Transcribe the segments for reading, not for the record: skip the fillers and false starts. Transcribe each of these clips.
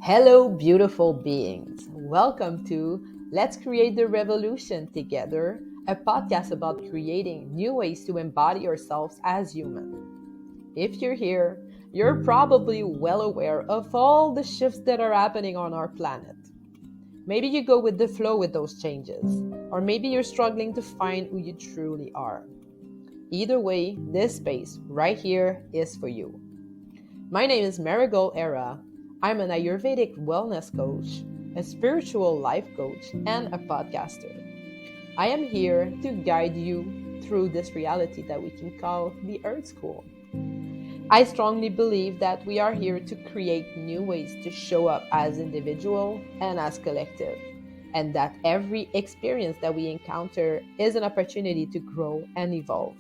Hello, beautiful beings. Welcome to Let's Create the Revolution Together, a podcast about creating new ways to embody ourselves as human. If you're here, you're probably well aware of all the shifts that are happening on our planet. Maybe you go with the flow with those changes, or maybe you're struggling to find who you truly are. Either way, this space right here is for you. My name is Marigold Era. I'm an Ayurvedic wellness coach, a spiritual life coach, and a podcaster. I am here to guide you through this reality that we can call the Earth School. I strongly believe that we are here to create new ways to show up as individual and as collective, and that every experience that we encounter is an opportunity to grow and evolve.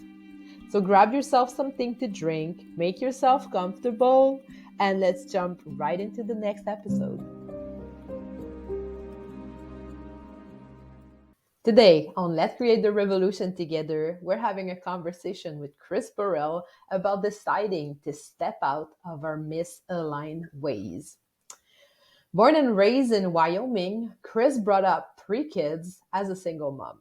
So grab yourself something to drink, make yourself comfortable, and let's jump right into the next episode. Today on Let's Create the Revolution Together, we're having a conversation with Kris Burrell about deciding to step out of our misaligned ways. Born and raised in Wyoming, Kris brought up 3 kids as a single mom.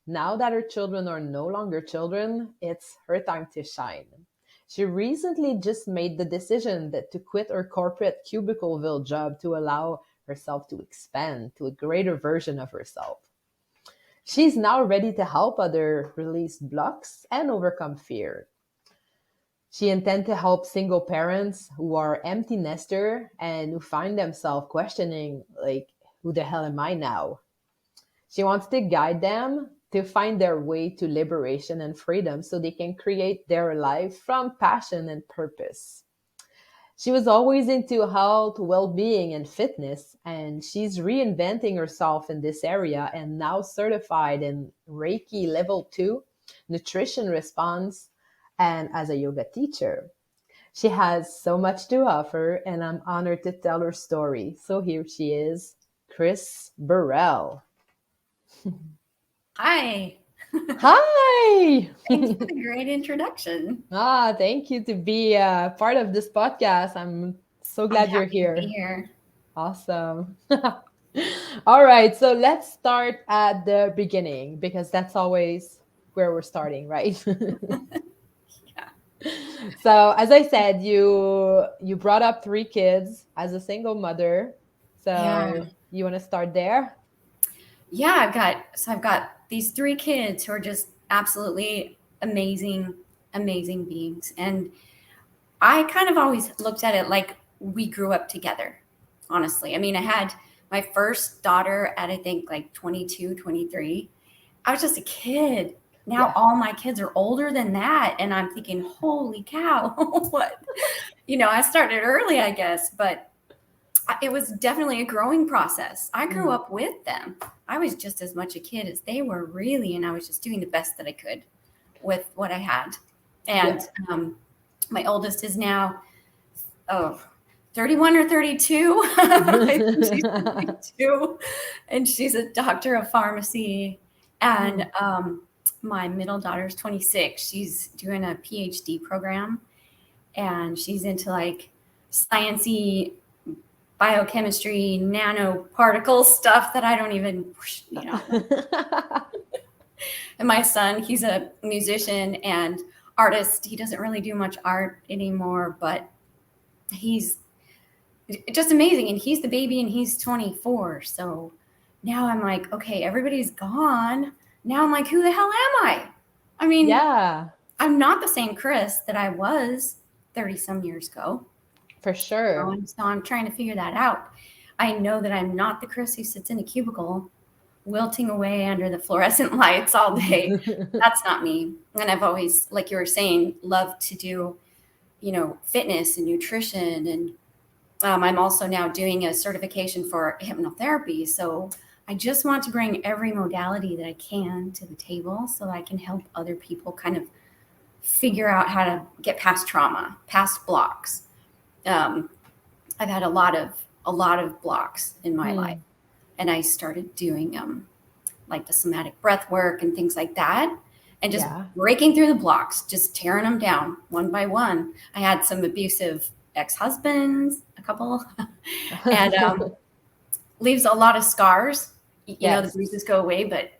Now that her children are no longer children, it's her time to shine. She recently just made the decision to quit her corporate cubicleville job to allow herself to expand to a greater version of herself. She's now ready to help others release blocks and overcome fear. She intends to help single parents who are empty nester and who find themselves questioning, like, who the hell am I now? She wants to guide them to find their way to liberation and freedom so they can create their life from passion and purpose. She was always into health, well-being, and fitness, and she's reinventing herself in this area and now certified in Reiki Level 2, nutrition response, and as a yoga teacher. She has so much to offer, and I'm honored to tell her story. So here she is, Kris Burrell. Hi. Hi. Thanks for the great introduction. Thank you to be part of this podcast. I'm so I'm glad you're happy to be here. here. Awesome. All right, so let's start at the beginning because that's always where we're starting, right? Yeah. So, as I said, you brought up 3 kids as a single mother. Yeah. So, you want to start there? Yeah, I've got these 3 kids who are just absolutely amazing, amazing beings. And I kind of always looked at it like we grew up together, honestly. I mean, I had my first daughter at I think like 22, 23. I was just a kid. Now Yeah. all my kids are older than that. And I'm thinking, holy cow, what? I started early, I guess, but it was definitely a growing process. I grew up with them. I was just as much a kid as they were, really, and I was just doing the best that I could with what I had. And Yeah. my oldest is now, 31 or 32. I think she's 32, and she's a doctor of pharmacy. And my middle daughter is 26. She's doing a PhD program, and she's into like sciencey biochemistry, nanoparticle stuff that I don't even. And my son, he's a musician and artist. He doesn't really do much art anymore, but he's just amazing. And he's the baby and he's 24. So now I'm like, okay, everybody's gone. Now I'm like, who the hell am I? I mean, Yeah, I'm not the same Kriss that I was 30 some years ago. for sure. And so I'm trying to figure that out. I know that I'm not the Kriss who sits in a cubicle wilting away under the fluorescent lights all day. That's not me. And I've always, like you were saying, loved to do, fitness and nutrition. And I'm also now doing a certification for hypnotherapy. So I just want to bring every modality that I can to the table so I can help other people kind of figure out how to get past trauma, past blocks. I've had a lot of blocks in my life, and I started doing like the somatic breath work and things like that, and just breaking through the blocks, just tearing them down one by one. I had some abusive ex-husbands, a couple, and leaves a lot of scars. You know, the Yes. bruises go away, but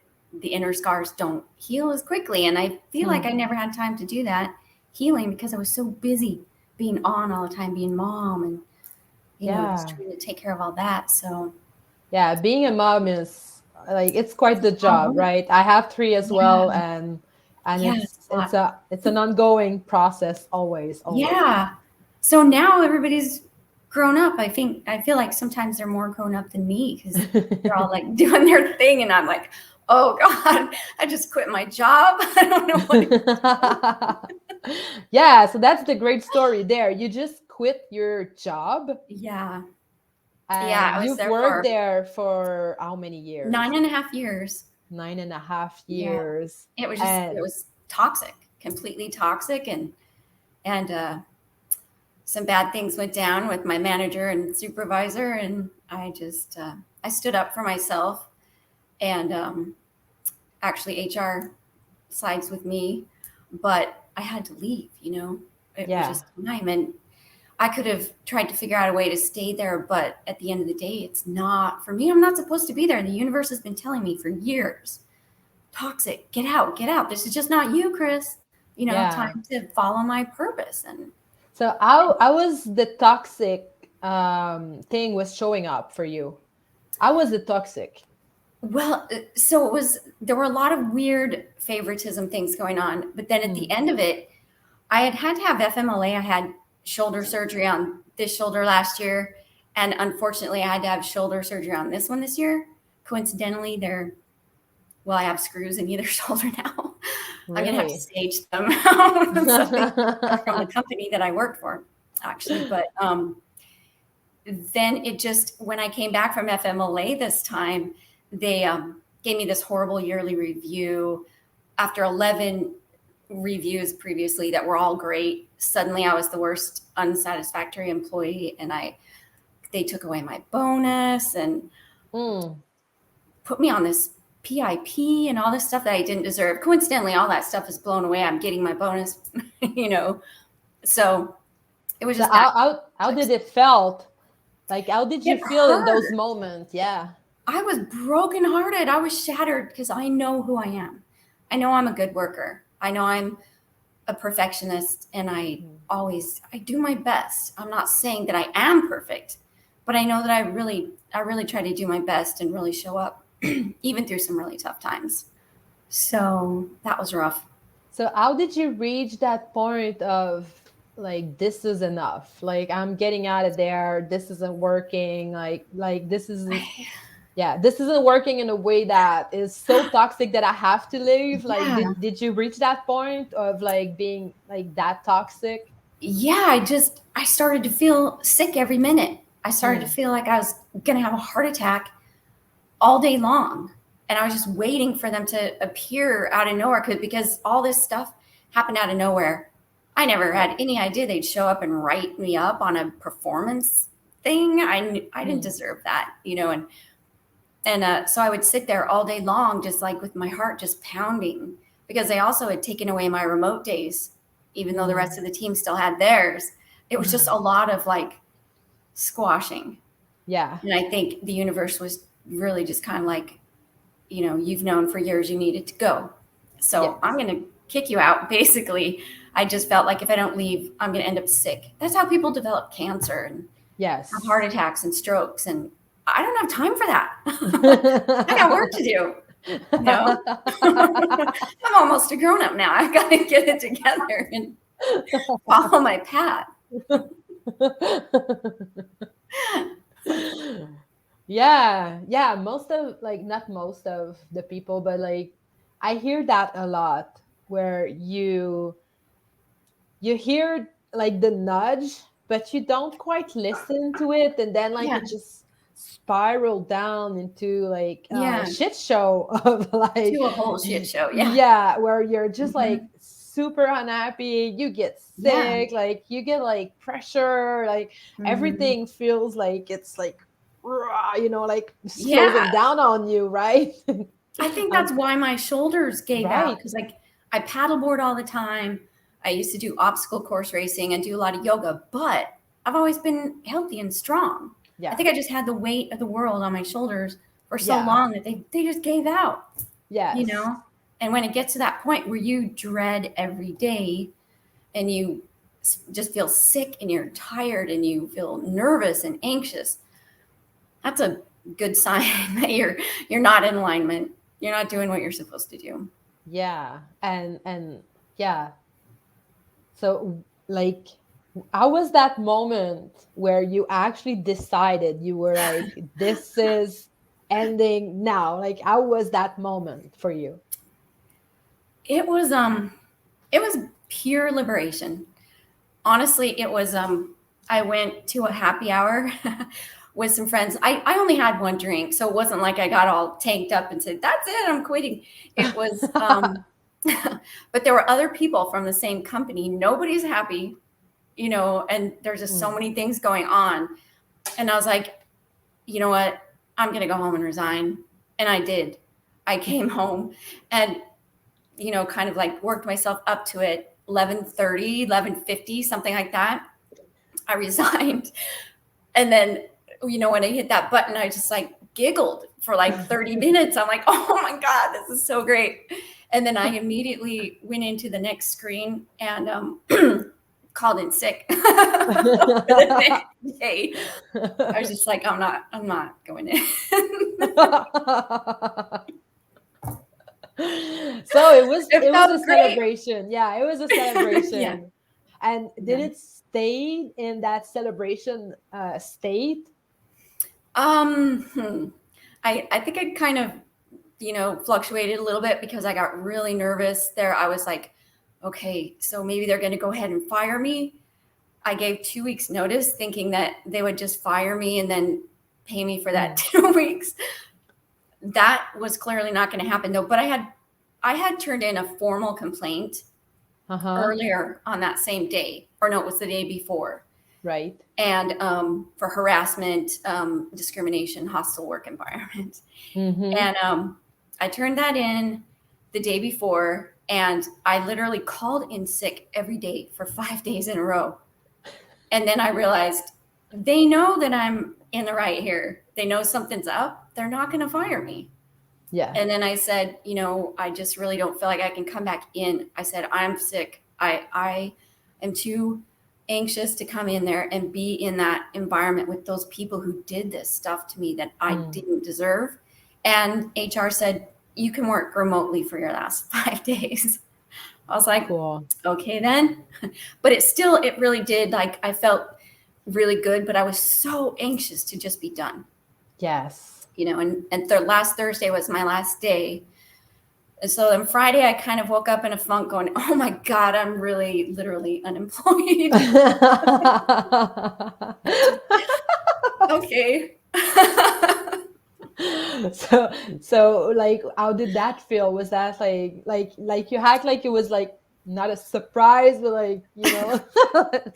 the inner scars don't heal as quickly. And I feel like I never had time to do that healing because I was so busy being on all the time, being mom and, you know, just Yeah. trying to take care of all that. So Yeah, being a mom is like it's quite the job, oh, right? I have three as well, yeah, and yeah, it's a lot. it's an ongoing process always, always. Yeah. So now everybody's grown up. I feel like sometimes they're more grown up than me because they're all like doing their thing, and I'm like, oh God, I just quit my job. I don't know what. Yeah, so that's the great story there. You just quit your job Yeah. Yeah. and I was you've there worked for there for how many years? 9.5 years. Yeah.9.5 years. It And was toxic, completely toxic. And some bad things went down with my manager and supervisor. And I just, I stood up for myself, and actually HR sides with me, but I had to leave, you know, it was yeah. just time. And I could have tried to figure out a way to stay there, but at the end of the day, it's not for me. I'm not supposed to be there. The universe has been telling me for years, toxic, get out, get out. This is just not you, Kriss. You know, Yeah. time to follow my purpose. And So how was the toxic thing was showing up for you? How was it toxic? well, so there were a lot of weird favoritism things going on. But then at the Mm. end of it, I had to have FMLA. I had shoulder surgery on this shoulder last year. And unfortunately, I had to have shoulder surgery on this one this year. Coincidentally, I have screws in either shoulder now. I'm going to have to Really? stage them. Something from the company that I worked for, actually. But then when I came back from FMLA this time, they gave me this horrible yearly review after 11 reviews previously that were all great. Suddenly I was the worst unsatisfactory employee, and they took away my bonus and Mm. put me on this PIP and all this stuff that I didn't deserve. Coincidentally, all that stuff is blown away. I'm getting my bonus, you know. So it was So just that how did toxic. it felt? Like how did you It feel in those hurt. moments? Yeah. I was brokenhearted. I was shattered because I know who I am. I know I'm a good worker. I know I'm a perfectionist, and Mm. I do my best. I'm not saying that I am perfect, but I know that I really try to do my best and really show up even through some really tough times. So that was rough. So how did you reach that point of like this is enough? Like I'm getting out of there. This isn't working. Like this isn't yeah, this isn't working in a way that is so toxic that I have to leave. Like Yeah. did you reach that point of like being like that toxic? Yeah, I started to feel sick every minute. I started to Mm. feel like I was going to have a heart attack all day long. And I was just waiting for them to appear out of nowhere because all this stuff happened out of nowhere. I never Yeah. had any idea they'd show up and write me up on a performance thing. I didn't Mm. deserve that, you know. And so I would sit there all day long, just like with my heart just pounding, because they also had taken away my remote days, even though the rest Mm. of the team still had theirs. It was just a lot of like squashing. Yeah. And I think the universe was really just kind of like, you know, you've known for years you needed to go. So I'm Yes. going to kick you out. Basically, I just felt like if I don't leave, I'm going to end up sick. That's how people develop cancer and have Yes. heart attacks and strokes. And I don't have time for that. I got work to do. You know, I'm almost a grown up now. I got to get it together and follow my path. Yeah, yeah, most of like not most of the people, but like I hear that a lot where you hear like the nudge, but you don't quite listen to it, and then like Yeah. it just spiral down into like a Yeah. shit show of like To a whole shit show. Yeah. yeah, where you're just like Mhm. super unhappy, you get Yeah. sick, like you get like pressure, like Mhm. everything feels like it's like rah, you know, like Yeah. slowing down on you, right? I think um, that's why my shoulders gave out, right. because like I paddleboard all the time. I used to do obstacle course racing and do a lot of yoga, but I've always been healthy and strong. I Yeah. think I just had the weight of the world on my shoulders for so Yeah. long that they just gave out, you Yes. know? And when it gets to that point where you dread every day and you just feel sick and you're tired and you feel nervous and anxious, that's a good sign that you're not in alignment. You're not doing what you're supposed to do. Yeah. And yeah. So like how was that moment where you actually decided you were like, this is ending now? Like how was that moment for you? It was pure liberation. Honestly, it was I went to a happy hour with some friends. I only had one drink, so it wasn't like I got all tanked up and said, "That's it, I'm quitting." It was but there were other people from the same company. Nobody's happy, and there's just so Mm. many things going on. And I was like, you know what? I'm going to go home and resign. And I did. I came home and, kind of like worked myself up to it. 11:30, 11:50, something like that. I resigned. And then, when I hit that button, I just like giggled for like 30 minutes. I'm like, oh my God, this is so great. And then I immediately went into the next screen and called in sick for the next day. I was just like, I'm not going in. So it It was a felt great. celebration. Yeah, it was a Yeah. celebration. And did Yeah. it stay in that celebration state? Hmm. I think I kind of, fluctuated a little bit because I got really nervous there. I was like, okay, so maybe they're going to go ahead and fire me. I gave 2 weeks notice thinking that they would just fire me and then pay me for that Mm. 2 weeks. That was clearly not going to happen though. But I had turned in a formal complaint Uh-huh. earlier on that same day, or no, it was the day before, Right. and for harassment, discrimination, hostile work environment. Mm-hmm. And I turned that in the day before, and I literally called in sick every day for 5 days in a row. And then I realized they know that I'm in the right here. They know something's up. They're not going to fire me. Yeah. And then I said, I just really don't feel like I can come back in. I said, I'm sick. I am too anxious to come in there and be in that environment with those people who did this stuff to me that I Mm. didn't deserve. And HR said, you can work remotely for your last 5 days. I was like, Cool. okay, then. But it really did. Like, I felt really good, but I was so anxious to just be done, Yes. and the last Thursday was my last day. And so on Friday, I kind of woke up in a funk going, oh my God, I'm really literally unemployed. Okay. so so like how did that feel? Was that like you act like it was like not a surprise, but like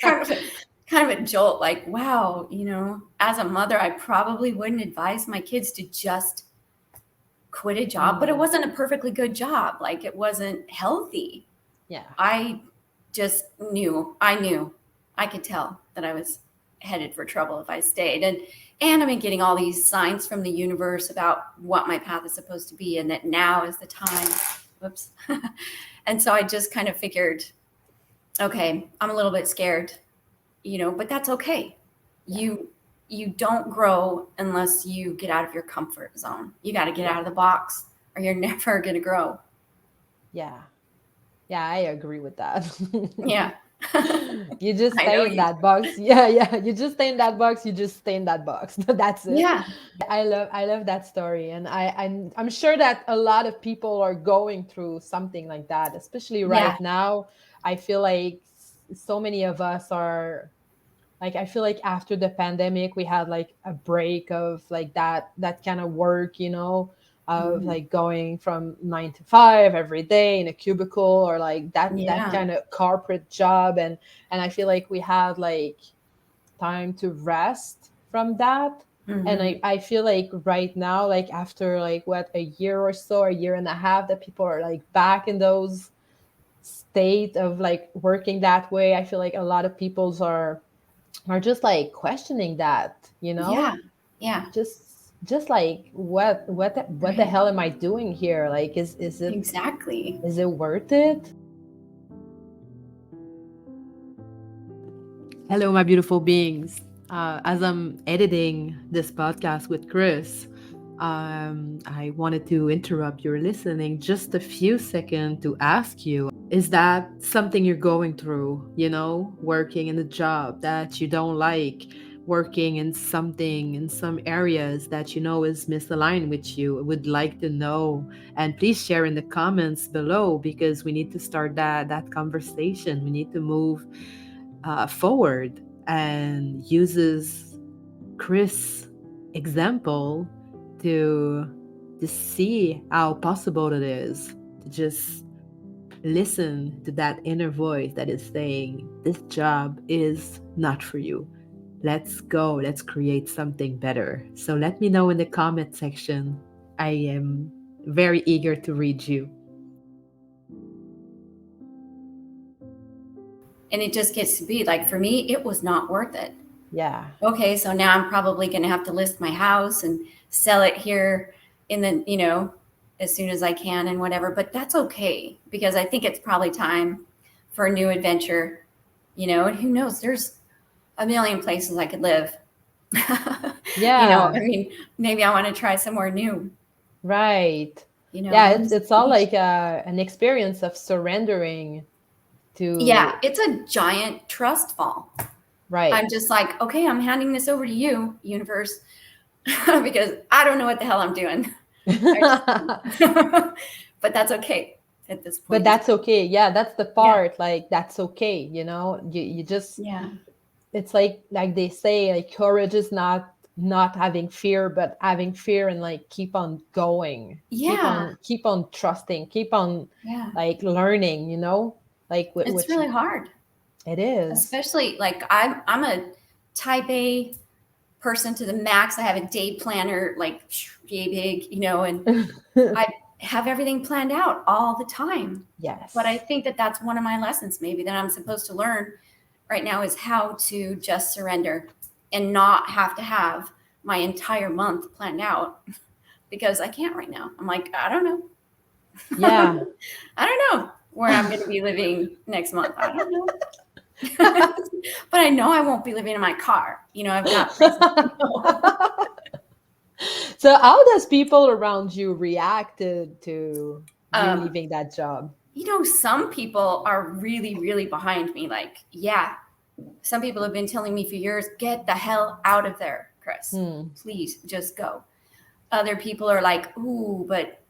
kind of a, kind of a jolt, like, wow, as a mother, I probably wouldn't advise my kids to just quit a job, but it Mm. wasn't a perfectly good job. Like, it wasn't healthy. Yeah. I just knew I could tell that I was headed for trouble if I stayed. And I've been getting all these signs from the universe about what my path is supposed to be and that now is the time. Whoops. And so I just kind of figured, okay, I'm a little bit scared, but that's okay. Yeah. You don't grow unless you get out of your comfort zone. You got to get Yeah. out of the box or you're never going to grow. Yeah. Yeah, I agree with that. Yeah. You just I know stay in you that do. box. Yeah, yeah. You just stay in that box. You just stay in that box. That's it. Yeah. I love that story, and I'm sure that a lot of people are going through something like that, especially Yeah. right now. I feel like so many of us are like, I feel like after the pandemic we had like a break of like that kind of work, of Mhm. like going from 9 to 5 every day in a cubicle, or like that Yeah. kind of corporate job. And I feel like we had like time to rest from that. And Mhm. I feel like right now, like after like what, a year or so, a year and a half, that people are like back in those state of like working that way. I feel like a lot of people's are are just like questioning that, Yeah. Yeah. just like what the Right. hell am I doing here? Like, Exactly. is it worth it? Hello, my beautiful beings. As I'm editing this podcast with Kriss, I wanted to interrupt your listening just a few seconds to ask you, is that something you're going through, working in a job that you don't like, working in something in some areas that is misaligned with you? I would like to know. And please share in the comments below, because we need to start that conversation. We need to move forward, and uses Kriss' example to to see how possible it is to just listen to that inner voice that is saying, this job is not for you. Let's go, let's create something better. So let me know in the comment section. I am very eager to read you. And it just gets to be like, for me, it was not worth it. Yeah. Okay, so now I'm probably going to have to list my house and sell it here in the, as soon as I can and whatever. But that's okay, because I think it's probably time for a new adventure, and who knows, there's a million places I could live. I Yeah. mean, maybe I want to try somewhere new, Right. Yeah, go to it's the all beach. like an experience of surrendering Yeah, to, it's a giant trust fall. I'm right. just like, okay, I'm handing this over to you, universe, because I don't know what the hell I'm doing. I just but that's okay at this But point in that's time. okay. Yeah, that's the Yeah. part, like that's okay, you just, Yeah. it's like they say, like courage is not having fear, but having fear and like keep on going. Yeah. Keep on trusting, keep on Yeah. like learning, like It's which really hard. it is. Especially like I'm a type A person to the max. I have a day planner like yay big, and I have everything planned out all the time. But I Yes. think that that's one of my lessons maybe that I'm supposed to learn right now, is how to just surrender and not have to have my entire month planned out, because I can't right now. I'm like, I don't know. Yeah. I don't know where I'm going to be living next month. I don't know. But I know I won't be living in my car. I've got places to go. So how does people around you react to you Um, leaving that job? some people are really, really behind me. Like, yeah, some people have been telling me for years, get the hell out of there, Kriss. Hmm. Please just go. Other people are like, ooh, but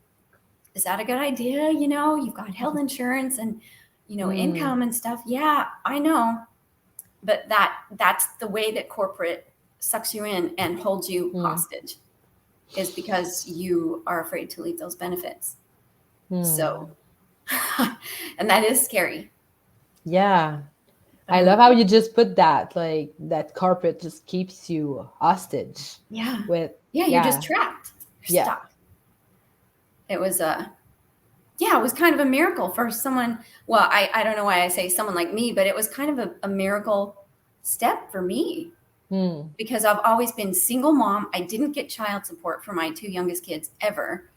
is that a good idea? You've got health insurance and, Hmm. income and stuff. Yeah, I know. But that's the way that corporate sucks you in and holds you Hmm. hostage, is because you are afraid to leave those benefits. Hmm. So, and that is scary. Yeah. I love Um, how you just put that, like that carpet just keeps you hostage yeah. with, Yeah, you're just yeah, trapped. You're yeah, stuck. It was yeah, it was kind of a miracle for someone. Well, I don't know why I say someone like me, but it was kind of a miracle step for me, hmm, because I've always been single mom. I didn't get child support for my two youngest kids ever.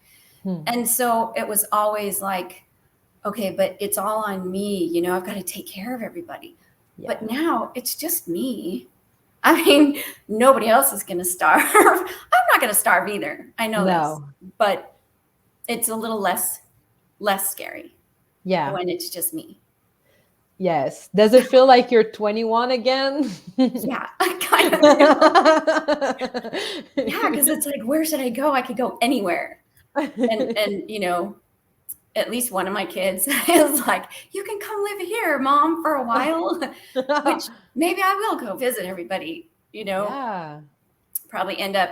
hmm, And so it was always like, okay, but it's all on me. I've got to take care of everybody. But yeah, now it's just me. I mean, nobody else is going to starve. I'm not going to starve either. I know this, no, but it's a little less scary yeah, when it's just me. yes. Does it feel like you're 21 again? Yeah, I kind of do. Yeah, because it's like, where should I go? I could go anywhere. And at least one of my kids is like, you can come live here, mom, for a while, which maybe I will go visit everybody, Yeah. probably end up,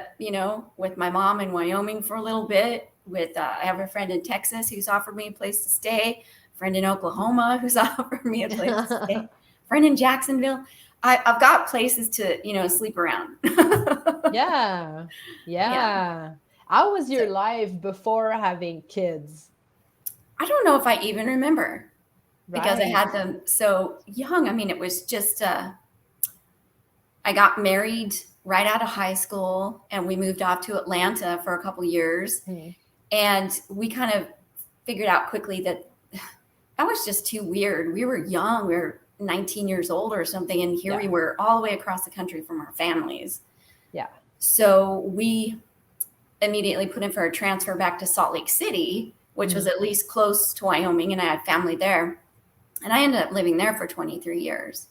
with my mom in Wyoming for a little bit. I have a friend in Texas who's offered me a place to stay, friend in Oklahoma who's offered me a place to stay, friend in Jacksonville. I've got places to, sleep around. Yeah. Yeah. Yeah. How was So your life before having kids? I don't know if I even remember, because I Right. had them so young. I mean, it was just, I got married right out of high school, and we moved off to Atlanta for a couple years. Mm. And we kind of figured out quickly that that was just too weird. We were young. We were 19 years old or something. And here we Yeah. were all the way across the country from our families. Yeah. So we immediately put in for a transfer back to Salt Lake City, which was Mm. at least close to Wyoming, and I had family there. And I ended up living there for 23 years.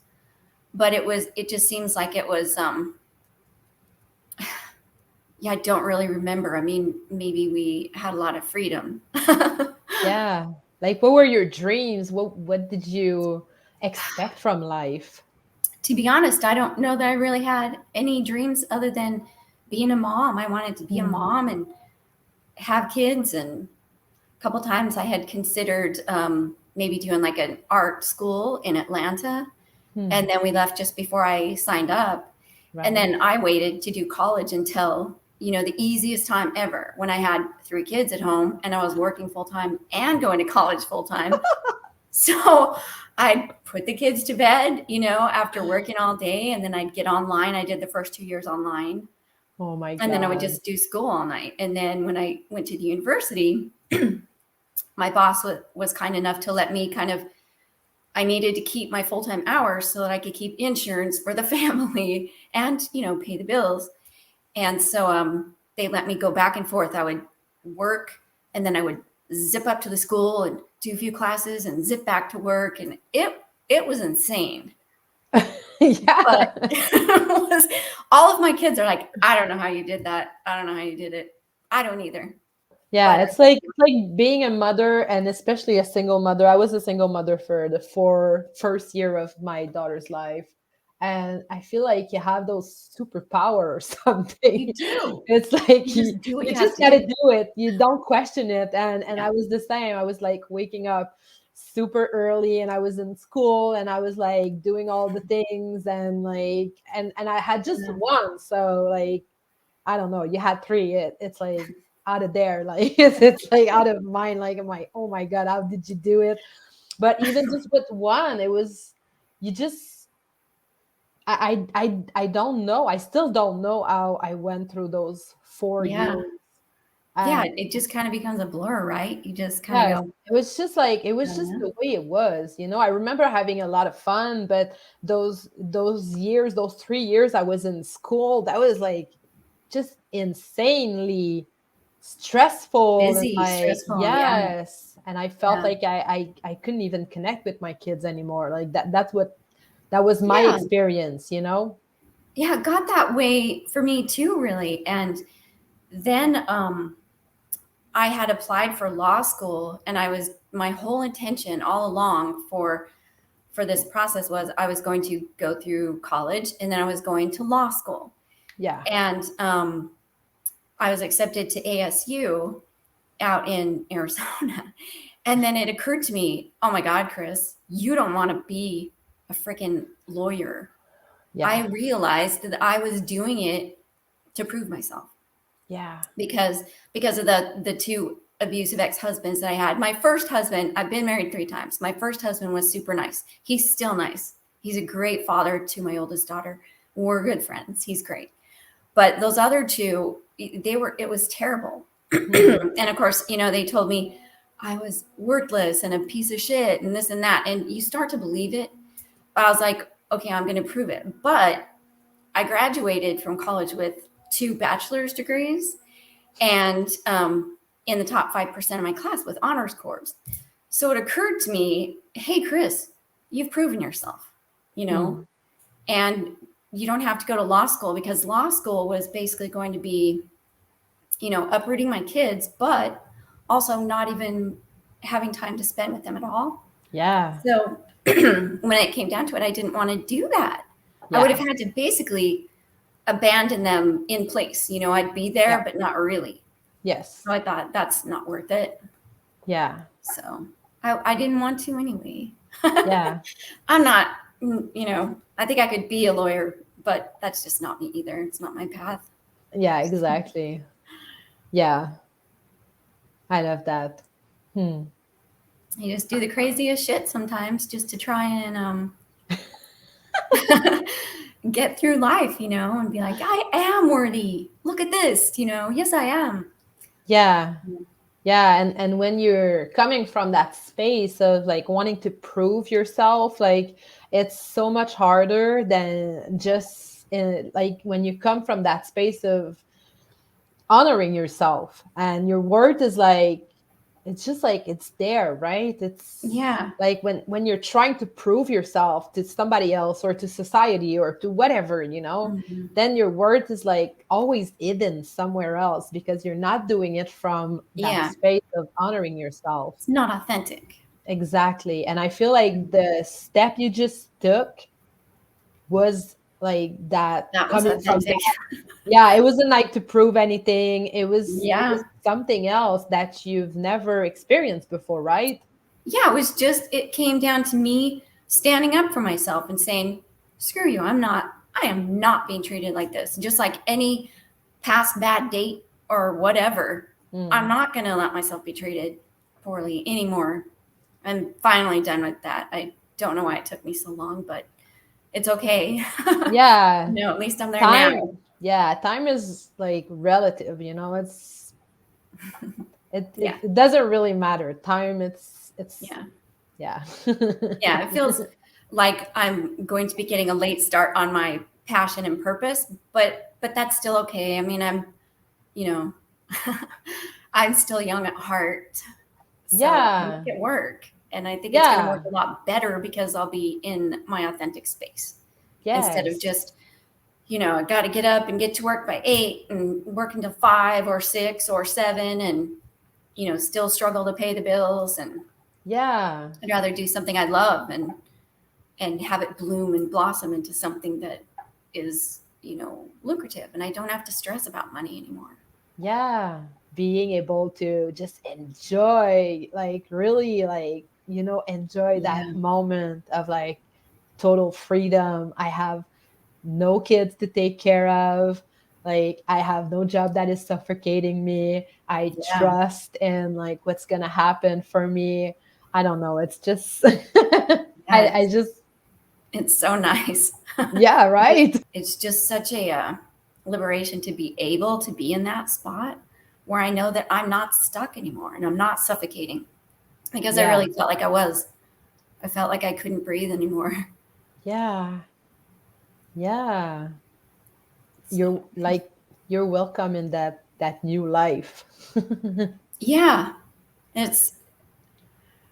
But it just seems like it was, yeah, I don't really remember. I mean, maybe we had a lot of freedom. Yeah. Like, what were your dreams? What did you expect from life? To be honest, I don't know that I really had any dreams other than being a mom. I wanted to be a Mm. mom and have kids. And a couple times I had considered maybe doing like an art school in Atlanta. Mm. And then we left just before I signed up. And Right. then I waited to do college until, the easiest time ever, when I had 3 kids at home and I was working full time and going to college full time. So I'd put the kids to bed, after working all day, and then I'd get online. I did the first 2 years online, Oh my and then I would God. just do school all night. And then when I went to the university, my boss was kind enough to let me I needed to keep my full-time hours so that I could keep insurance for the family and, pay the bills. And so they let me go back and forth. I would work, and then I would zip up to the school and do a few classes and zip back to work. And it was insane. Yeah. But it was, all of my kids are like, I don't know how you did that. I don't know how you did it. I don't either. Yeah, But it's like being a mother, and especially a single mother. I was a single mother for the first year of my daughter's life. And I feel like you have those superpower or something. you do. It's like You just do what you you have just to gotta do. do it. You don't question it. And Yeah. I was the same. I was like waking up super early, and I was in school, and I was like doing all the things, and like and I had just Yeah. one. So like, I don't know, you had three. It's like out of there, like it's like out of mind. Like, I'm like, oh my God, how did you do it? But even just with one, it was, you just, I don't know. I still don't know how I went through those 4 years. Yeah. Yeah. And It just kind of becomes a blur, right? You just kind yes, of go, it was just like, it I was don't just know. the way it was. I remember having a lot of fun, but those years, those 3 years I was in school, that was like just insanely stressful. And Busy, like, stressful. Yeah. yes, and I felt Yeah. like I couldn't even connect with my kids anymore. Like that was my Yeah. experience. Yeah. It got that way for me too, really. And then I had applied for law school, and my whole intention all along for this process was I was going to go through college, and then I was going to law school. Yeah. And I was accepted to ASU out in Arizona. And then it occurred to me, oh my God, Kriss, you don't want to be a freaking lawyer. I Yeah. realized that I was doing it to prove myself, Yeah. because of the two abusive ex-husbands that I had. My first husband, I've been married 3 times. My first husband was super nice. He's still nice. He's a great father to my oldest daughter. We're good friends. He's great. But those other two, it was terrible. Hmm. And of course, they told me I was worthless and a piece of shit and this and that. And you start to believe it. I was like, okay, I'm going to prove it. But I graduated from college with 2 bachelor's degrees, and in the top 5% of my class with honors scores. So it occurred to me, hey, Kriss, you've proven yourself, you know, Hmm. and you don't have to go to law school, because law school was basically going to be, uprooting my kids, but also not even having time to spend with them at all. Yeah. So when it came down to it, I didn't want to do that. I would have Yeah. had to basically abandon them in place. I'd be Yeah. there, but not really. Yes. So I thought that's not worth it. Yeah. So I didn't want to anyway. Yeah. I'm not, I think I could be a lawyer, but that's just not me either. It's not my path. Yeah, exactly. Yeah. I love that. Hmm. You just do the craziest shit sometimes just to try and get through life, and be like, I am worthy. Look at this, yes, I am. Yeah. Yeah, and when you're coming from that space of like wanting to prove yourself, like it's so much harder than just like when you come from that space of honoring yourself and your worth is like it's just like it's there, right? It's Yeah. like when you're trying to prove yourself to somebody else or to society or to whatever, Mhm. then your worth is like always hidden somewhere else because you're not doing it from that Yeah. space of honoring yourself. It's not authentic. Exactly. And I feel like the step you just took was like that That was coming from authentic. yeah, it wasn't like to prove anything. It was Yeah. something else that you've never experienced before, right? Yeah, it came down to me standing up for myself and saying, screw you, I am not being treated like this. Just like any past bad date or whatever, I'm Mm. not going to let myself be treated poorly anymore. I'm finally done with that. I don't know why it took me so long, but it's okay. Yeah. At least I'm there now. Time is like relative, Yeah. it doesn't really matter. Time it's Yeah. yeah. Yeah. It feels like I'm going to be getting a late start on my passion and purpose, but that's still okay. I mean, you know, I'm still young at heart. So I'll make Yeah. it work. And I think it's going to work Yeah. a lot better because I'll be in my authentic space instead of Yes. just, I got to get up and get to work by 8 and work until 5 or 6 or 7 and, still struggle to pay the bills. And Yeah. I'd rather do something I love and have it bloom and blossom into something that is, lucrative. And I don't have to stress about money anymore. Yeah. Being able to just enjoy, like really like, enjoy that Yeah. moment of like total freedom. I have no kids to take care of. Like I have no job that is suffocating me. I Yeah. trust in like what's gonna happen for me. I don't know. It's just Yeah. I just It's so nice. yeah, right. It's just such a liberation to be able to be in that spot where I know that I'm not stuck anymore and I'm not suffocating because I Yeah. really felt like I was. I felt like I couldn't breathe anymore. Yeah. Yeah. So, You're welcome in that new life. yeah, it's.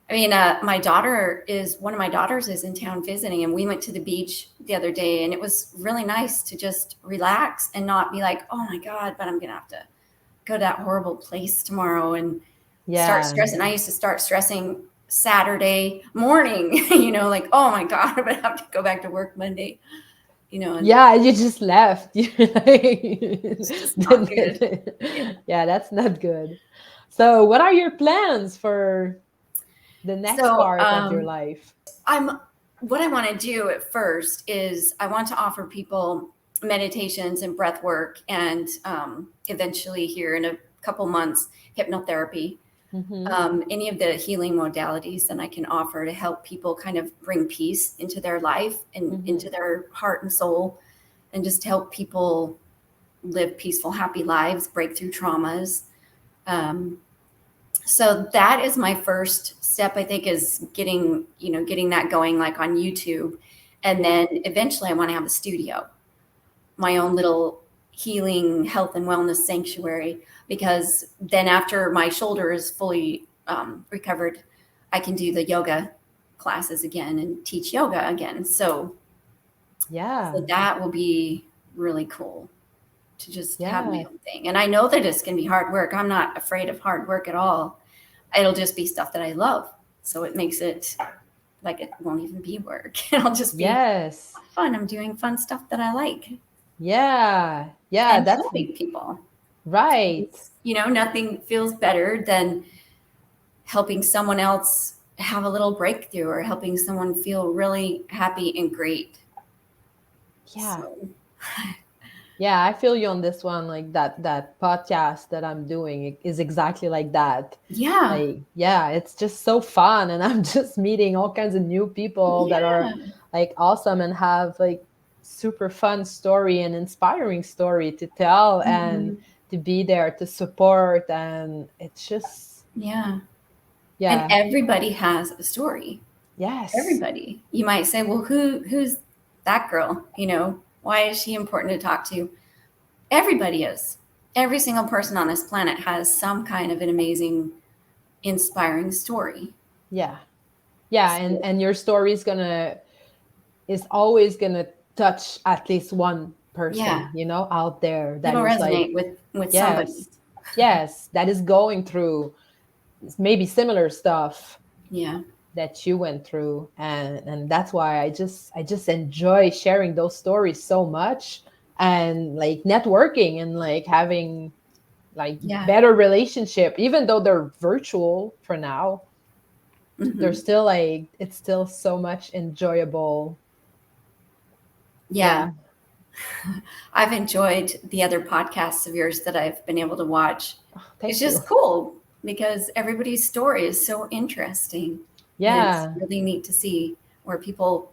I mean, one of my daughters is in town visiting, and we went to the beach the other day, and it was really nice to just relax and not be like, oh my God, but I'm going to have to go to that horrible place tomorrow and start Yeah. stressing. I used to start stressing Saturday morning, like, oh my God, I'm going to have to go back to work Monday, and Yeah, you just left. You're it's just not good. Yeah. yeah, that's not good. So, what are your plans for the next So, part of your life? what I want to do at first is I want to offer people meditations and breath work and eventually here in a couple months, hypnotherapy, Mm-hmm. any of the healing modalities that I can offer to help people kind of bring peace into their life and Mm-hmm. into their heart and soul, and just help people live peaceful, happy lives, break through traumas. Um, so that is my first step, I think, is getting that going like on YouTube. And then eventually I want to have a studio, my own little healing health and wellness sanctuary, because then after my shoulder is fully recovered, I can do the yoga classes again and teach yoga again. Yeah. So that will be really cool to just have my Yeah. own thing. And I know that it's going to be hard work. I'm not afraid of hard work at all. It'll just be stuff that I love. So it makes it like it won't even be work. It'll just be Yes. fun. I'm doing fun stuff that I like Yeah. Yeah, and that's helping people. right. Nothing feels better than helping someone else have a little breakthrough or helping someone feel really happy and great. Yeah. So, Yeah, I feel you on this one. Like that podcast that I'm doing is exactly like that. yeah. Like, yeah, it's just so fun, and I'm just meeting all kinds of new people that are Yeah. like awesome and have like super fun story and inspiring story to tell, and Mhm. to be there to support. And it's just, Yeah. And yeah, everybody has a story. yes, Everybody. You might say, well, who's that girl? Why is she important to talk to? Everybody is. Every single person on this planet has some kind of an amazing, inspiring story. yeah, yeah. So, And your story is always gonna touch at least one yeah, person, out there, that it'll is like, resonate with somebody. yes, yes, that is going through maybe similar stuff Yeah. that you went through. And that's why I just enjoy sharing those stories so much, and like networking, and like having like Yeah. better relationship, even though they're virtual for now. They're Hmm. still like, it's still so much enjoyable. Yeah. Yeah. I've enjoyed the other podcasts of yours that I've been able to watch. It's Thank you. just cool because everybody's story is so interesting. And it's Yeah. really neat to see where people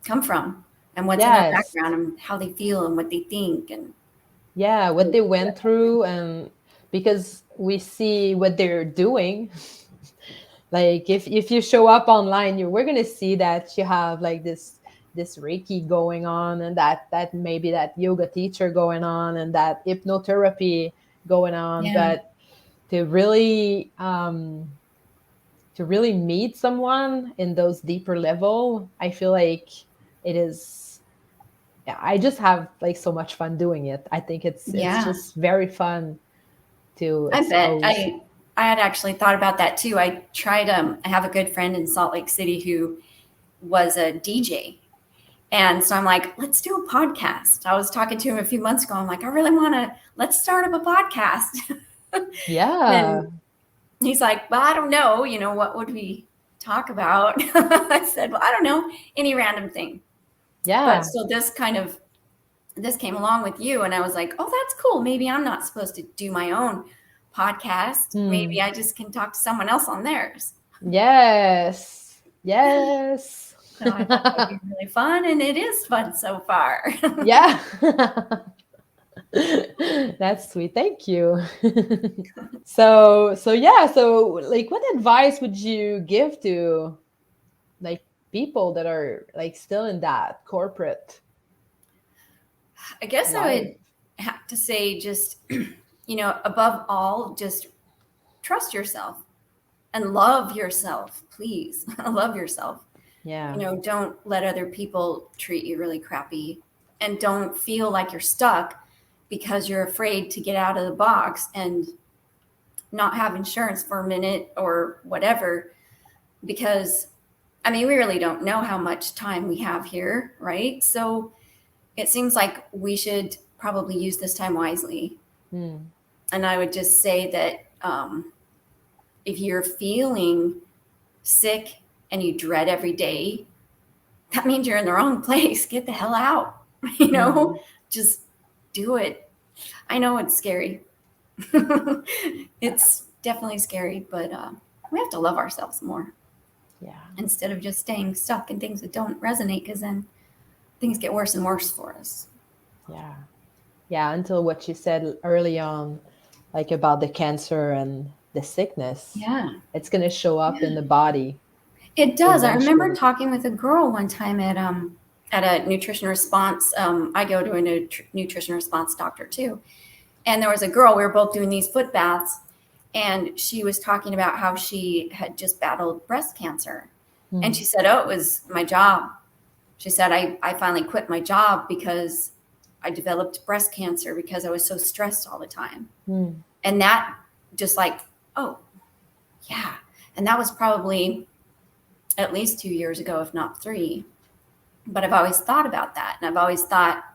come from and what's in their Yes. background and how they feel and what they think. And Yeah, what they went through. And because we see what they're doing, like if you show up online, we're gonna see that you have like this Reiki going on, and that maybe that yoga teacher going on, and that hypnotherapy going on. yeah, But to really to really meet someone in those deeper level, I feel like it is, yeah, I just have like so much fun doing it. I think it's yeah, just very fun to I bet. expose. I had actually thought about that too. I tried. I have a good friend in Salt Lake City who was a DJ. And so I'm like, let's do a podcast. I was talking to him a few months ago. I'm like, I really want to, let's start up a podcast. Yeah. And he's like, well, I don't know. What would we talk about? I said, well, I don't know, any random thing. But Yeah. so this came along with you. And I was like, oh, that's cool. Maybe I'm not supposed to do my own podcast. Maybe Hmm. I just can talk to someone else on theirs. Yes. Yes. So I thought that would be really fun. And it is fun so far. Yeah. That's sweet. Thank you. So yeah, so like what advice would you give to like people that are like still in that corporate I guess I life? would have to say just, above all, just trust yourself and love yourself, please. Love yourself. Yeah. Don't let other people treat you really crappy, and don't feel like you're stuck because you're afraid to get out of the box and not have insurance for a minute or whatever. Because, I mean, we really don't know how much time we have here, right? So it seems like we should probably use this time wisely. Hmm. And I would just say that if you're feeling sick and you dread every day, that means you're in the wrong place. Get the hell out. You know, Hmm. just do it. I know it's scary. It's definitely scary, but we have to love ourselves more Yeah. instead of just staying stuck in things that don't resonate, because then things get worse and worse for us. Yeah. Yeah. Until what you said early on, like about the cancer and the sickness, Yeah. it's going to show up in the body It does. I remember eventually. talking with a girl one time at a nutrition response. I go to a nutrition response doctor too, and there was a girl. We were both doing these foot baths, and she was talking about how she had just battled breast cancer, and Hmm. she said, "Oh, it was my job." She said, "I finally quit my job because I developed breast cancer because I was so stressed all the time," Hmm. and that just like, oh yeah, and that was probably at least 2 years ago, if not three. But I've always thought about that. And I've always thought,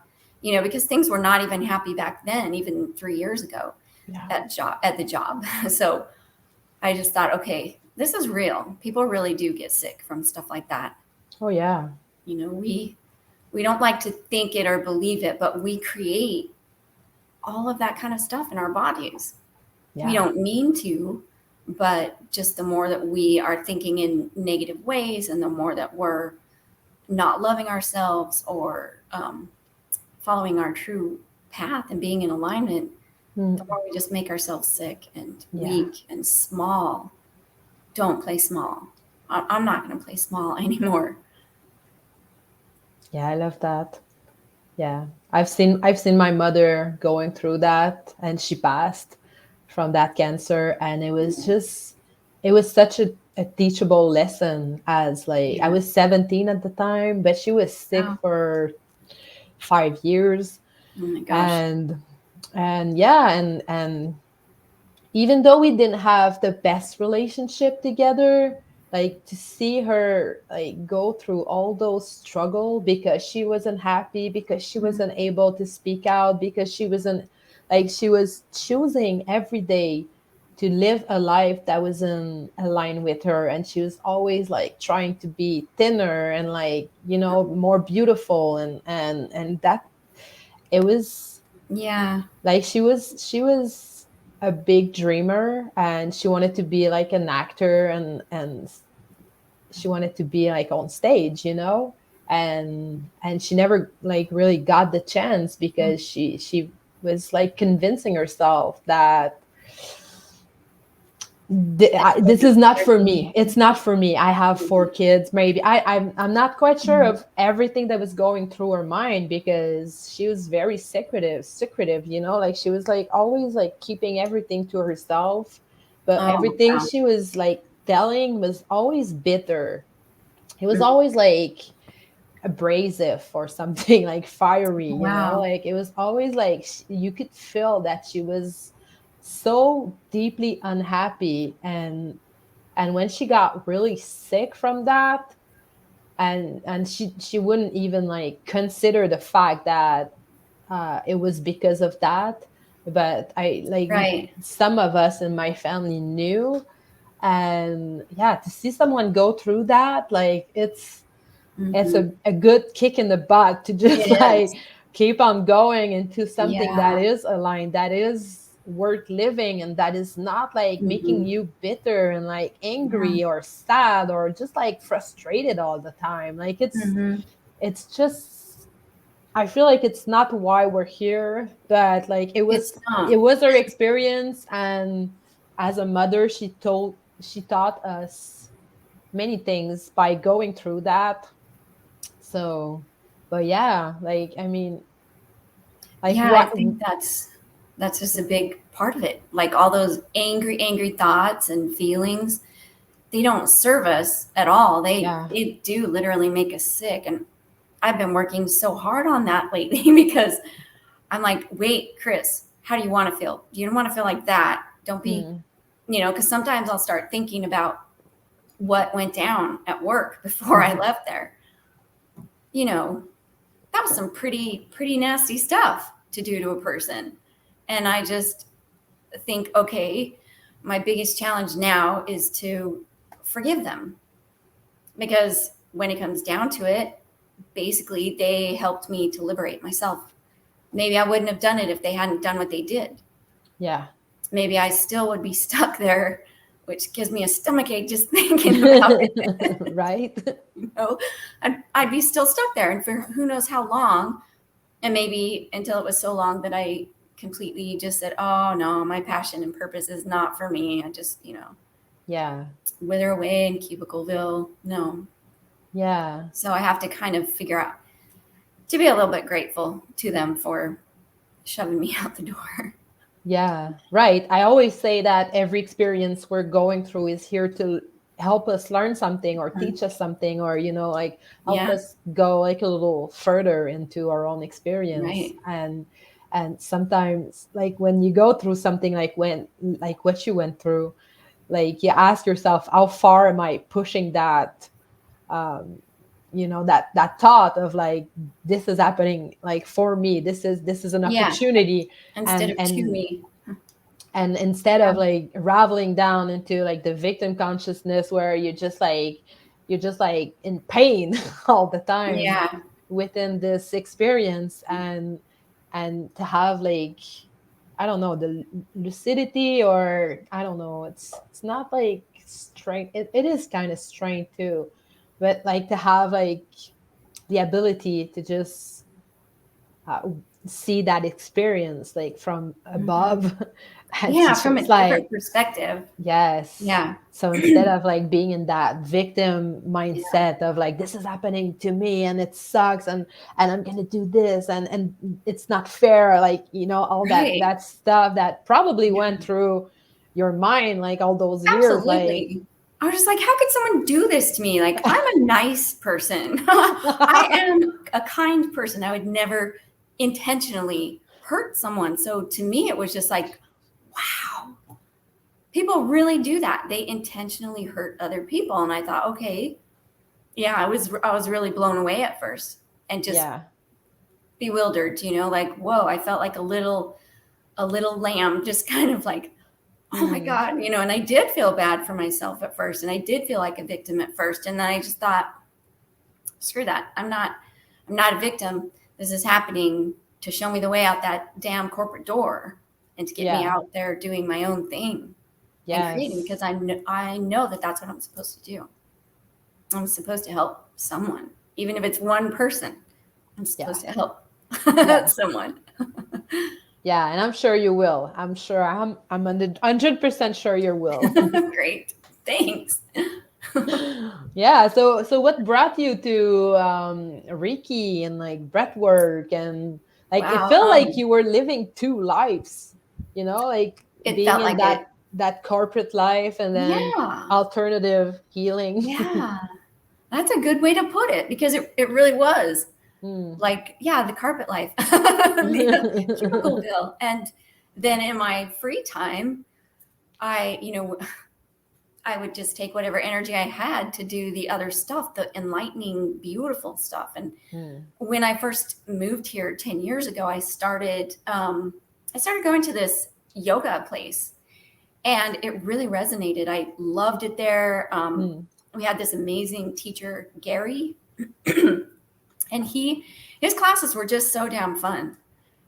because things were not even happy back then, even 3 years ago Yeah. at the job. So I just thought, okay, this is real. People really do get sick from stuff like that. Oh, yeah. We don't like to think it or believe it, but we create all of that kind of stuff in our bodies. We Yeah. don't mean to, but just the more that we are thinking in negative ways and the more that we're not loving ourselves or following our true path and being in alignment, the Mm, more we just make ourselves sick and yeah. weak and small. Don't play small. I'm not going to play small anymore. Yeah, I love that. Yeah. I've seen my mother going through that, and she passed from that cancer, and it was such a teachable lesson. As like, I Yeah. was 17 at the time, but she was sick Oh, for 5 years. oh my gosh. And yeah, and even though we didn't have the best relationship together, like, to see her like go through all those struggle because she wasn't happy, because she wasn't able to speak out, because she wasn't, like, she was choosing every day to live a life that was in line with her, and she was always like trying to be thinner and, like, more beautiful, and that, it was Yeah. like, she was a big dreamer, and she wanted to be like an actor, and she wanted to be like on stage. And she never like really got the chance because she was like convincing herself that That it this wasn't is not for for me. me. It's not for me. I have 4 kids. Maybe I'm not quite sure Mhm. of everything that was going through her mind, because she was very secretive. Like, she was like always like keeping everything to herself, but Oh, everything wow. she was like telling was always bitter. It was always like abrasive or something, like fiery, Wow. like, it was always like you could feel that she was so deeply unhappy. And when she got really sick from that, and she wouldn't even like consider the fact that it was because of that. But I like, Right. some of us in my family knew. And yeah, to see someone go through that, like, it's Hmm. a good kick in the butt to just It like is. keep on going into something that Yeah. is aligned, that is worth living, and that is not like making Hmm. you bitter and like Yeah. angry or sad or just like frustrated all the time. Like, Hmm. it's just, I feel like it's not why we're here, but like, it It's was not. it was her experience. And as a mother, she taught us many things by going through that. So, but yeah, like, I mean, like, Yeah, I what? think that's just a big part of it. Like all those angry thoughts and feelings, they don't serve us at all. They Yeah. they do literally make us sick. And I've been working so hard on that lately because I'm like, wait, Kriss, how do you want to feel? Do you want to feel like that? Don't be, Mm, because sometimes I'll start thinking about what went down at work before I mhm. left there. You know, that was some pretty nasty stuff to do to a person. And I just think, okay, my biggest challenge now is to forgive them, because when it comes down to it, basically they helped me to liberate myself. Maybe I wouldn't have done it if they hadn't done what they did. Yeah. Maybe I still would be stuck there, which gives me a stomach ache just thinking about it. Right? know, I'd be still stuck there, and for who knows how long. And maybe until it was so long that I completely just said, oh no, my passion and purpose is not for me. I just, Yeah. wither away in cubicleville. No. Yeah. So I have to kind of figure out to be a little bit grateful to them for shoving me out the door. Yeah. Right. I always say that every experience we're going through is here to help us learn something or teach us something, or, like, help Yeah. us go like a little further into our own experience. Right. And sometimes, like, when you go through something, like what you went through, like, you ask yourself, how far am I pushing that, um that thought of like, this is happening like for me, this is an Yeah. opportunity. Instead and of to and me. and instead Yeah. of like raveling down into like the victim consciousness, where you're just like in pain all the time Yeah. within this experience. And to have, like, I don't know, the lucidity, or I don't know, it's not like strength. It is kind of strength too, but like to have like the ability to just uh, see that experience like from Mhm. above. And Yeah, she's from just a different like, perspective. yes. Yeah. So instead of like being in that victim Yeah. mindset of like this is happening to me and it sucks, and I'm gonna do this, and it's not fair, like all Right. that stuff that probably went Yeah. through your mind like all those years, like Absolutely. I was just like, how could someone do this to me? Like, I'm a nice person. I am a kind person. I would never intentionally hurt someone. So to me, it was just like, wow, people really do that. They intentionally hurt other people. And I thought, okay, yeah, I was really blown away at first and just yeah. bewildered, like, whoa, I felt like a little lamb just kind of like, oh my Mm. God, and I did feel bad for myself at first. And I did feel like a victim at first. And then I just thought, screw that. I'm not a victim. This is happening to show me the way out that damn corporate door and to get me Yeah. out there doing my own thing and creating Yes. because I know that that's what I'm supposed to do. I'm supposed to help someone, even if it's one person. I'm Yeah. supposed to help Yeah. someone. Yeah, and I'm sure you will. I'm 100% sure you will. Great. Thanks. Yeah, so what brought you to Reiki and like breath work, and like it Wow. felt like you were living two lives, like It being felt in like it. that corporate life and then Yeah. alternative healing. Yeah. That's a good way to put it because it really was Mm. like, yeah, the carpet life, the cubicle bill. And then in my free time, I, you know, I would just take whatever energy I had to do the other stuff, the enlightening, beautiful stuff. And Mm. when I first moved here 10 years ago, I started going to this yoga place and it really resonated. I loved it there. Mm. We had this amazing teacher, Gary, and his classes were just so damn fun.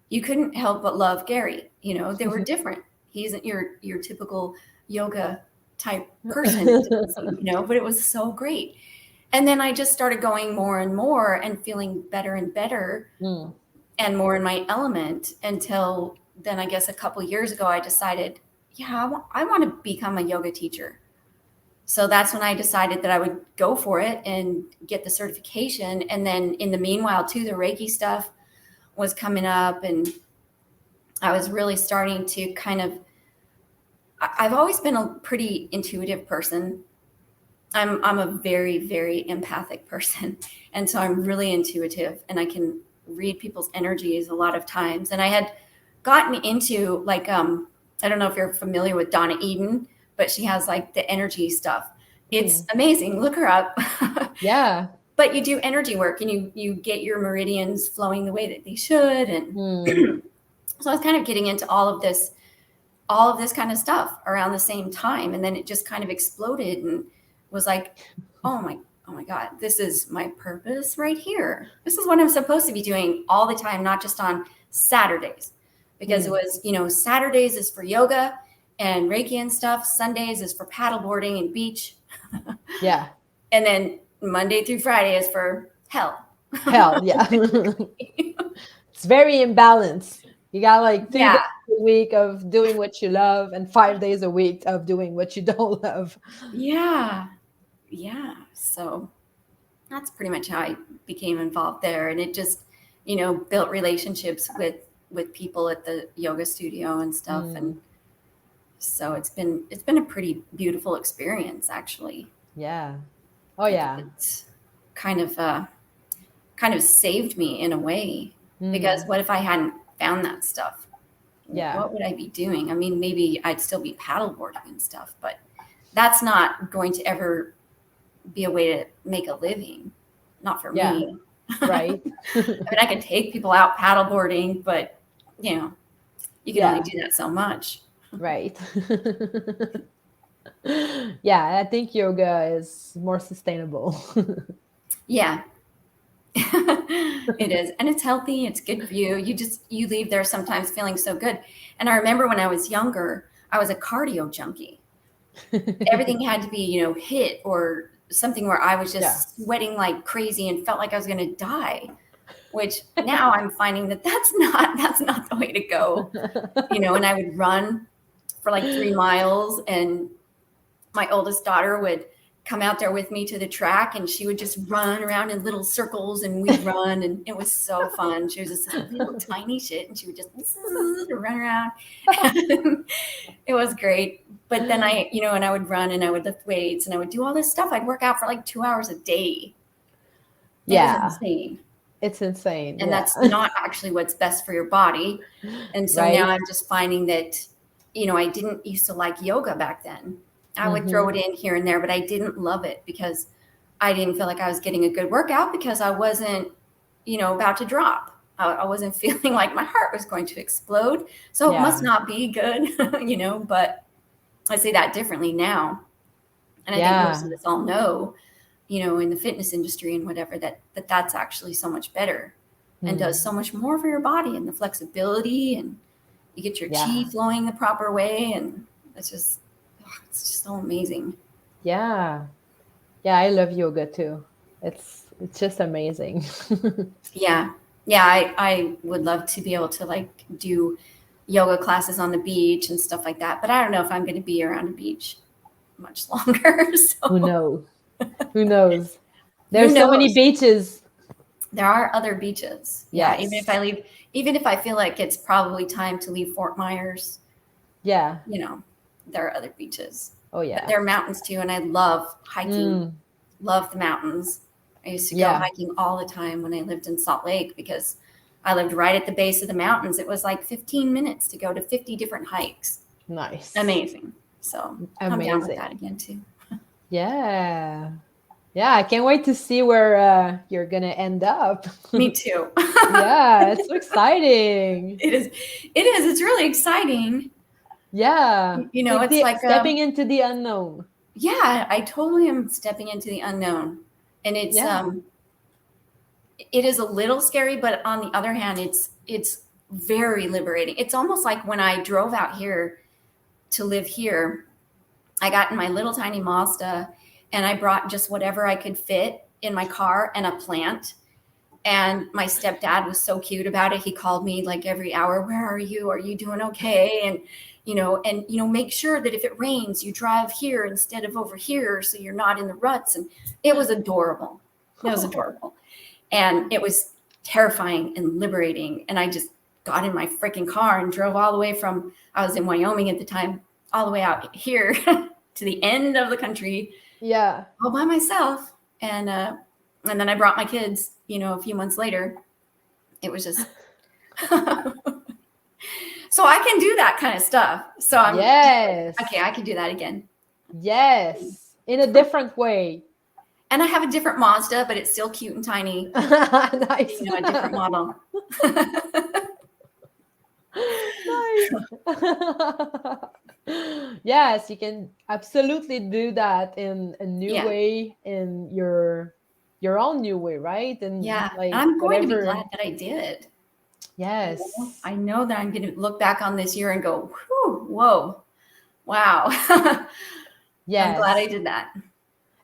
You couldn't help but love Gary. They were different. He isn't your typical yoga type person, it didn't seem, but it was so great. And then I just started going more and more and feeling better and better Mm. and more in my element until then, I guess a couple years ago, I decided, yeah, I want to become a yoga teacher. So that's when I decided that I would go for it and get the certification. And then in the meanwhile, too, the Reiki stuff was coming up and I was really starting to I've always been a pretty intuitive person. I'm a very, very empathic person. And so I'm really intuitive and I can read people's energies a lot of times. And I had gotten into I don't know if you're familiar with Donna Eden, but she has like the energy stuff. It's Mm. amazing. Look her up. Yeah. But you do energy work and you get your meridians flowing the way that they should. And Mm. so I was kind of getting into all of this kind of stuff around the same time. And then it just kind of exploded and was like, oh my God, this is my purpose right here. This is what I'm supposed to be doing all the time, not just on Saturdays. Because it Mm. was, Saturdays is for yoga and Reiki and stuff. Sundays is for paddleboarding and beach. Yeah. And then Monday through Friday is for hell. Hell, yeah. It's very imbalanced. You got like 3 days Yeah. a week of doing what you love and 5 days a week of doing what you don't love. Yeah. Yeah. So that's pretty much how I became involved there. And it just, built relationships with people at the yoga studio and stuff. And Mm. so it's been a pretty beautiful experience, actually. Yeah. Oh, I think yeah. it's kind of saved me in a way because Mm. what if I hadn't found that stuff? Yeah. What would I be doing? I mean, maybe I'd still be paddleboarding and stuff, but that's not going to ever be a way to make a living. Not for Yeah. me. Right. I mean, I could take people out paddleboarding, but you can only Yeah. do that so much. Right. Yeah, I think yoga is more sustainable. Yeah, it is. And it's healthy. It's good for you. You leave there sometimes feeling so good. And I remember when I was younger, I was a cardio junkie. Everything had to be, hit or something where I was Yeah. just sweating like crazy and felt like I was going to die. which now I'm finding that that's not the way to go, you know. And I would run for like 3 miles, and my oldest daughter would come out there with me to the track, and she would just run around in little circles, and we'd run, and it was so fun. She was just this little tiny shit, and she would just run around. It was great. But then I, you know, and I would run, and I would lift weights, and I would do all this stuff. I'd work out for like 2 hours a day. It was insane. It's insane. And that's not actually what's best for your body. And so now I'm just finding that, you know, I didn't used to like yoga back then. I would throw it in here and there, but I didn't love it because I didn't feel like I was getting a good workout, because I wasn't, you know, about to drop. I wasn't feeling like my heart was going to explode. So it must not be good, you know, but I say that differently now. And I think most of us all know, you know, in the fitness industry and whatever, that's actually so much better and does so much more for your body, and the flexibility, and you get your chi flowing the proper way. And it's just so amazing. Yeah. I love yoga too. It's just amazing. Yeah. I would love to be able to like do yoga classes on the beach and stuff like that, but I don't know if I'm going to be around a beach much longer. So. Who knows? There's so many beaches. There are other beaches. Yeah. Even if I feel like it's probably time to leave Fort Myers. Yeah. You know, there are other beaches. Oh yeah. But there are mountains too. And I love hiking. Love the mountains. I used to go hiking all the time when I lived in Salt Lake, because I lived right at the base of the mountains. It was like 15 minutes to go to 50 different hikes. Nice. Amazing. So I'm down with that again too. Yeah, I can't wait to see where you're gonna end up. Me too. Yeah, it's so exciting. It is. It's really exciting. Yeah, you know, it's like stepping into the unknown. Yeah, I totally am stepping into the unknown, and it's it is a little scary, but on the other hand, it's very liberating. It's almost like when I drove out here to live here, I got in my little tiny Mazda, and I brought just whatever I could fit in my car and a plant. And my stepdad was so cute about it. He called me like every hour. Where are you? Are you doing okay? And, you know, make sure that if it rains, you drive here instead of over here, so you're not in the ruts. And it was adorable. It was adorable. And it was terrifying and liberating. And I just got in my freaking car and drove all the way from, I was in Wyoming at the time, all the way out here to the end of the country. Yeah. All by myself. And then I brought my kids, you know, a few months later. It was just, so I can do that kind of stuff. So I'm okay. I can do that again. Yes. In a different way. And I have a different Mazda, but it's still cute and tiny. Nice. You know, a different model. Nice. Yes, you can absolutely do that in a new way, in your own new way, right? And like, I'm going to be glad that I did. Yes. I know that I'm going to look back on this year and go, whoa, wow. Yes. I'm glad I did that.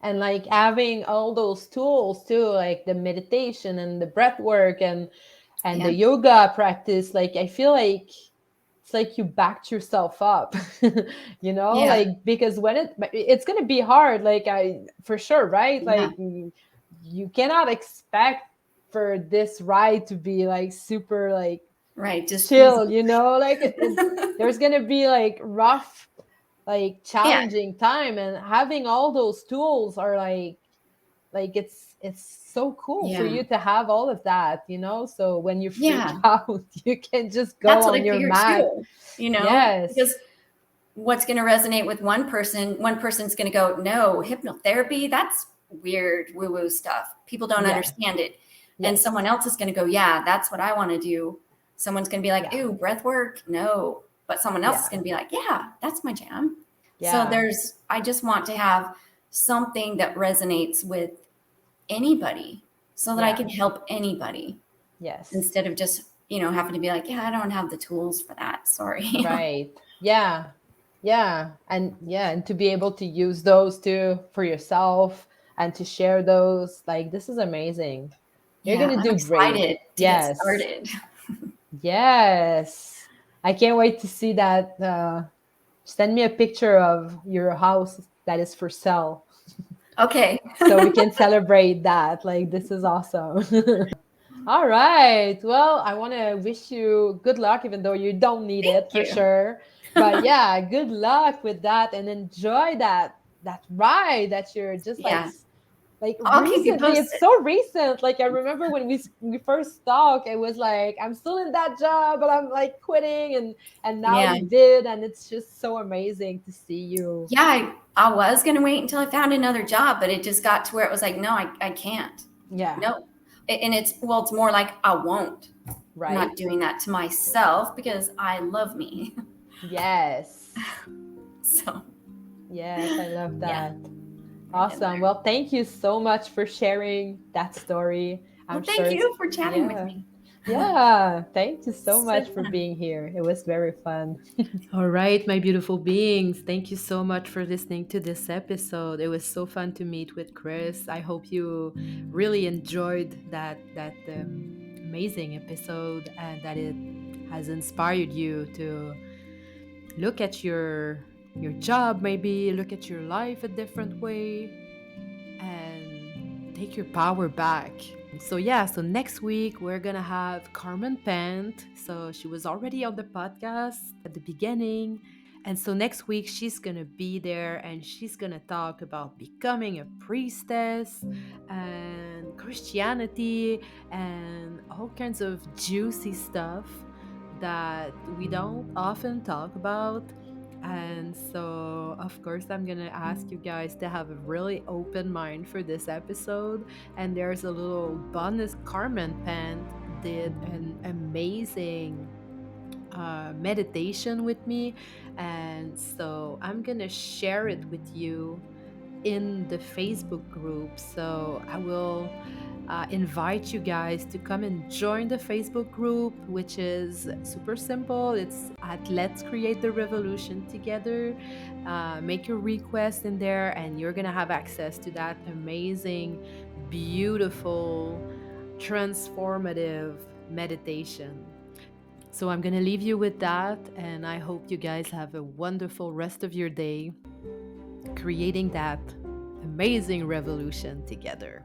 And like having all those tools too, like the meditation and the breath work and the yoga practice, like I feel like it's like you backed yourself up, you know, like, because when it's going to be hard, like for sure, right? Like you cannot expect for this ride to be like super like just chill, you know, like there's going to be like rough, like challenging time, and having all those tools are like it's so cool for you to have all of that, you know, so when you freak out, you can just go on your mat too, you know. Because what's going to resonate with one person's going to go, no, hypnotherapy, that's weird woo-woo stuff, people don't understand it. And someone else is going to go, yeah, that's what I want to do. Someone's going to be like, ooh, breath work, no. But someone else is going to be like, yeah, that's my jam. So I just want to have something that resonates with anybody, so that I can help anybody. Yes. Instead of just, you know, having to be like, I don't have the tools for that. Sorry. Right. Yeah. And to be able to use those too for yourself and to share those, like, this is amazing. You're Yeah, gonna I'm do great. excited to get Yes. started. Yes. I can't wait to see that. Send me a picture of your house that is for sale Okay. so we can celebrate that. Like, this is awesome. All right. Well, I want to wish you good luck, even though you don't need it Thank for you. sure. But yeah, good luck with that and enjoy that ride that you're just Yeah, like I'll keep you recently. It's posted. so recent. Like, I remember when we first talked, it was like I'm still in that job, but I'm like quitting, and now Yeah. you did, and it's just so amazing to see you. Yeah, I was going to wait until I found another job, but it just got to where it was like, no, I can't. Yeah. No. And it's more like I won't. I'm Right. not doing that to myself because I love me. Yes. So, Yes, I love yeah, that. we're getting Awesome. there. Well, thank you so much for sharing that story. Well, I'm sure thank it's, you for chatting with yeah. me. Yeah. Thank you so So much for fun. being here. It was very fun. All right, my beautiful beings. Thank you so much for listening to this episode. It was so fun to meet with Kriss. I hope you really enjoyed that amazing episode and that it has inspired you to look at your job, maybe look at your life a different way and take your power back. So yeah, so next week we're gonna have Carmen Pant. So she was already on the podcast at the beginning. And so next week she's gonna be there and she's gonna talk about becoming a priestess and Christianity and all kinds of juicy stuff that we don't often talk about. And so, of course, I'm going to ask you guys to have a really open mind for this episode. And there's a little bonus. Carmen Pant did an amazing meditation with me. And so I'm going to share it with you in the Facebook group. So I will invite you guys to come and join the Facebook group, which is super simple. It's at Let's Create the Revolution Together. Make your request in there, and you're going to have access to that amazing, beautiful, transformative meditation. So I'm going to leave you with that, and I hope you guys have a wonderful rest of your day creating that amazing revolution together.